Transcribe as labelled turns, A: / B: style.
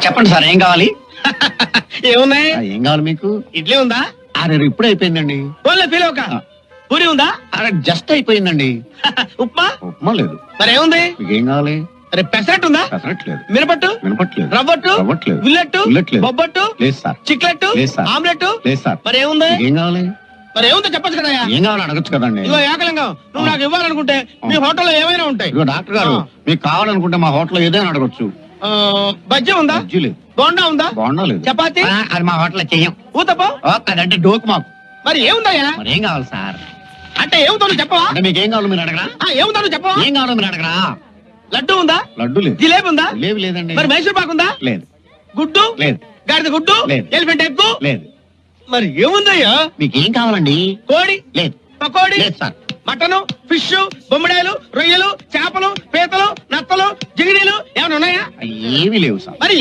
A: చెప్పండి సార్, ఏం కావాలి?
B: ఏమున్నాయి?
A: ఏం కావాలి మీకు?
B: ఇడ్లీ ఉందా?
A: అరే ఇప్పుడే అయిపోయిందండి.
B: పోలే ఫీల్ ఒక పూరి ఉందా?
A: అరే జస్ట్ అయిపోయిందండి.
B: ఉప్మా?
A: ఉప్మా లేదు.
B: మరి ఏముంది?
A: మీకు ఏం కావాలి?
B: అరే పెసరట్టు ఉందా?
A: పెసరట్లేదు.
B: మినపట్టు?
A: వినపట్లేదు.
B: రవ్వట్టు?
A: రవ్వట్లేదు.
B: ఉల్లట్టు?
A: ఉల్లట్లేదు.
B: బొబ్బట్టు?
A: లేదు సార్.
B: చిక్లెట్టు?
A: లేదు సార్.
B: ఆమ్లెట్?
A: లేదు సార్.
B: మరి ఏముంది?
A: ఏం కావాలి?
B: మరి ఏముందో చెప్పచ్చు కదా.
A: ఏం కావాలి అడగచ్చు కదండి.
B: ఇగో ఏకలింగం, నువ్వు నాకు ఇవ్వాలనుకుంటే మీ హోటల్లో ఏమైనా ఉంటాయి.
A: ఇదిగో డాక్టర్ గారు, మీకు కావాలనుకుంటే మా హోటల్లో ఏదైనా అడగచ్చు.
B: బజ్జీ ఉందా?
A: బజ్జీ లేదు.
B: బోండా ఉందా?
A: బోండా లేదు.
B: చపాతి?
A: అది మా హోటల్లో చెయ్యం.
B: ఊతప్ప?
A: అదంటే డోకు మాకు.
B: మరి ఏముందయ్యా?
A: మరి ఏం కావాలి సార్?
B: అంటే ఏముందో నువ్వు చెప్పవా?
A: అంటే మీకు ఏం కావాలో మీరు అడగరా?
B: ఏముందో నువ్వు చెప్పవా?
A: ఏం కావాలో మీరు అడగరా?
B: లడ్డు ఉందా?
A: లడ్డు లేదు.
B: జిలేబీ ఉందా?
A: లేదండి.
B: మరి మైసూర్ పాకు ఉందా?
A: లేదు.
B: గుడ్డు?
A: లేదు.
B: గాడిద గుడ్డు?
A: లేదు.
B: Elephant egg?
A: లేదు.
B: మరి ఏముందయ్యా?
A: మీకు ఏం కావాలండి?
B: కోడి?
A: లేదు.
B: పకోడి?
A: లేదు సార్.
B: మటను, ఫిష్, బొమ్మడాయలు, రొయ్యలు, చేపలు, పీతలు, నత్తలు, జిగిడీలు ఏమైనా ఉన్నాయా?
A: ఏమీ లేవు సార్.
B: మరి